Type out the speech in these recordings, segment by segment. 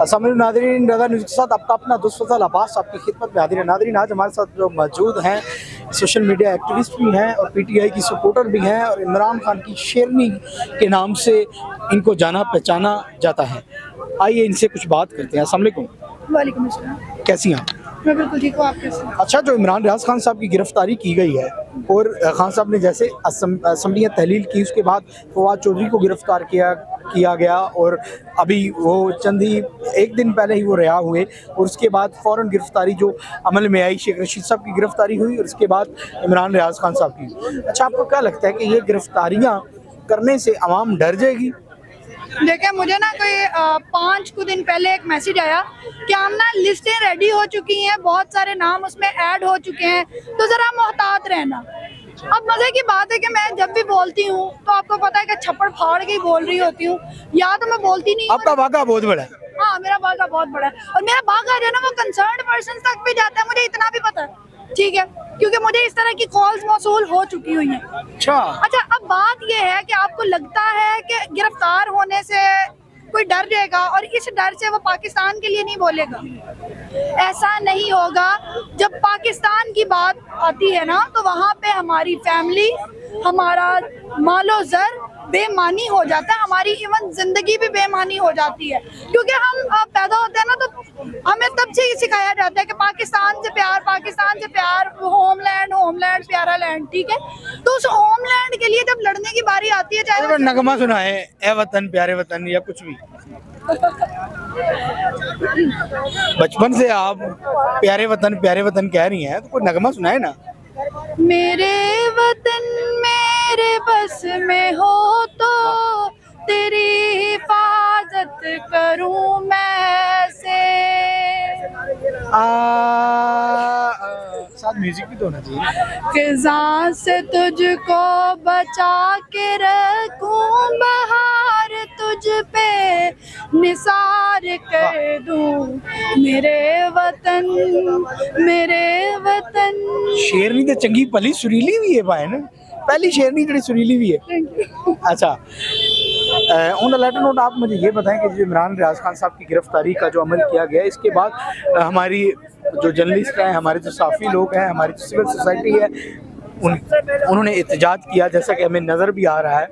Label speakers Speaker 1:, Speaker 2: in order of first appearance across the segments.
Speaker 1: अस्सलाम नाज़रीन, रज़ा न्यूज़ के साथ आपका अपना दोस्त फज़ल अब्बास आपकी खिदमत में हाजिर है। नाज़रीन, आज हमारे साथ जो मौजूद हैं सोशल मीडिया एक्टिविस्ट भी हैं और पीटीआई की सपोर्टर भी हैं और इमरान खान की शेरनी के नाम से इनको जाना पहचाना जाता है। आइए इनसे कुछ बात करते हैं। अस्सलाम वालेकुम।
Speaker 2: वालेकुम अस्सलाम।
Speaker 1: कैसी हैं आप?
Speaker 2: मैं बिल्कुल ठीक हूँ, आप कैसे हैं?
Speaker 1: अच्छा, जो इमरान रियाज खान साहब की गिरफ्तारी की गई है और खान साहब ने जैसे असम्बलियाँ तहलील की, उसके बाद फवाद चौधरी को गिरफ्तार किया गया और अभी वो एक दिन पहले ही वो रिहा हुए और उसके बाद फ़ौरन गिरफ्तारी जो अमल में आई, शेख रशीद साहब की गिरफ्तारी हुई और उसके बाद इमरान रियाज खान साहब की। अच्छा, आपको क्या लगता है कि ये गिरफ्तारियाँ करने से आवाम डर जाएगी?
Speaker 2: देखिए, मुझे ना कोई 5 दिन पहले एक मैसेज आया कि हम ना लिस्टें रेडी हो चुकी हैं, बहुत सारे नाम उसमें ऐड हो चुके हैं, तो ज़रा मोहतात रहना। अब मज़े की बात है कि मैं जब भी बोलती हूँ तो आपको पता है कि छप्पड़ फाड़ के ही बोल रही होती हूँ, या तो मैं बोलती नहीं हूँ।
Speaker 1: आपका वाक़ा बहुत बड़ा है।
Speaker 2: हाँ, मेरा बागा बहुत बड़ा है और मेरा बागा जो है ना वो कंसर्न पर्सन तक भी जाता है, मुझे इतना भी पता है, ठीक है, क्योंकि मुझे इस तरह की कॉल्स मौसूल हो चुकी हुई हैं।
Speaker 1: अच्छा,
Speaker 2: अब बात ये है कि आपको लगता है कि गिरफ्तार होने से कोई डर जाएगा और इस डर से वो पाकिस्तान के लिए नहीं बोलेगा। ऐसा नहीं होगा। जब पाकिस्तान की बात आती है ना तो वहाँ पे हमारी फैमिली, हमारा मालो ज़र बेमानी हो जाता है, हमारी इवन जिंदगी भी बेमानी हो जाती है, क्योंकि हम पैदा होते हैं ना तो हमें तब से ही सिखाया जाता है कि पाकिस्तान से प्यार, होमलैंड होमलैंड प्यारा लैंड, ठीक है। तो उस होमलैंड के लिए जब लड़ने की बारी आती है, चाहे वो
Speaker 1: नगमा सुना है, ए वतन प्यारे वतन या कुछ भी, बचपन से आप प्यारे वतन कह रही हैं, तो कोई नगमा सुनाए ना।
Speaker 2: मेरे वतन मेरे बस में हो तो तेरी हिफाजत करूं मैं से।
Speaker 1: साथ म्यूजिक भी तो होना चाहिए।
Speaker 2: खिज़ां से तुझको बचा के रखूं, बहार तुझ पे निसार कर दूं, मेरे वतन
Speaker 1: शेरनी तो चंगी भली सुरीली भी है भाई ना, पहली शेरनी जड़ी सुरीली भी है। अच्छा, ऑन द लेटर नोट आप मुझे ये बताएं कि जो इमरान रियाज खान साहब की गिरफ्तारी का जो अमल किया गया, इसके बाद हमारी जो जर्नलिस्ट हैं, हमारे जो साफ़ी लोग हैं, हमारी जो सिविल सोसाइटी है, उन्होंने एहतजाज किया, जैसा कि हमें नज़र भी आ रहा है।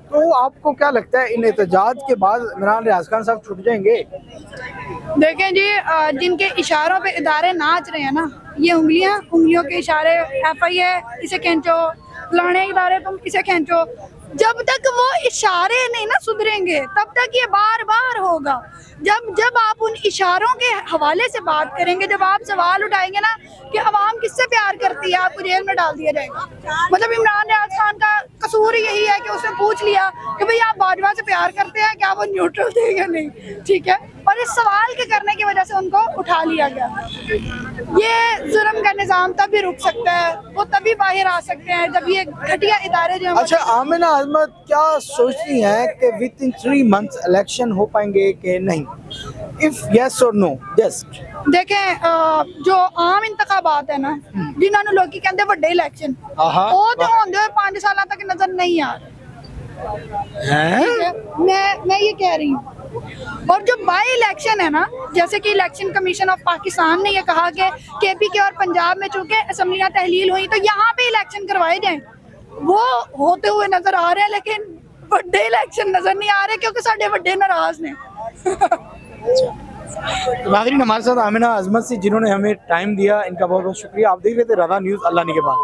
Speaker 1: तो आपको क्या लगता है, इन एहतजाज के बाद इमरान रियाज खान साहब छूट जाएंगे?
Speaker 2: देखें जी, जिनके इशारों पे इदारे नाच रहे हैं ना, ये उंगलियों के इशारे, FIA इसे खींचो, फलाने इदारे तुम इसे खींचो, जब तक वो इशारे नहीं ना सुधरेंगे तब तक ये बार बार होगा। जब आप उन इशारों के हवाले से बात करेंगे, जब आप सवाल उठाएंगे ना कि अवाम किससे प्यार करती है, आपको जेल में डाल दिया जाएगा। मतलब इमरान रियाज खान का कसूर यही है कि उसने पूछ लिया कि भाई आप बाजवा से प्यार करते हैं क्या, वो न्यूट्रल थे या नहीं, ठीक है, और इस सवाल के करने की वजह से उनको उठा लिया गया। ये जुर्म का निज़ाम तभी रुक सकता है, वो तभी बाहर आ सकते हैं जब ये घटिया इदारे जो।
Speaker 1: अच्छा, आमिना अजमत क्या सोचती हैं कि विद इन 3 मंथ्स इलेक्शन हो पाएंगे कि नहीं? इफ यस और नो, जस्ट
Speaker 2: देखें, जो आम इंतखाबात है ना, जिन्होंने लोग कहते हैं बड़े इलेक्शन, वो तो होंदे हुए 5 साल तक नजर नहीं आ रहे हैं? मैं ये कह रही हूँ। और जो बाई इलेक्शन है ना, जैसे कि इलेक्शन कमीशन ऑफ पाकिस्तान ने ये कहा कि KPK और पंजाब में चूंकि असम्बलियाँ तहलील हुई तो यहाँ पे इलेक्शन करवाए जाएं, वो होते हुए नजर आ रहे हैं, लेकिन बड़े इलेक्शन नजर नहीं आ रहे क्योंकि साढ़े बड़े नाराज ने।
Speaker 1: तो नाज़रीन, हमारे साथ आमिना अजमत से जिन्होंने हमें टाइम दिया, इनका बहुत बहुत शुक्रिया। आप देख रहे थे रज़ा न्यूज़, अल्लाह निगहबान।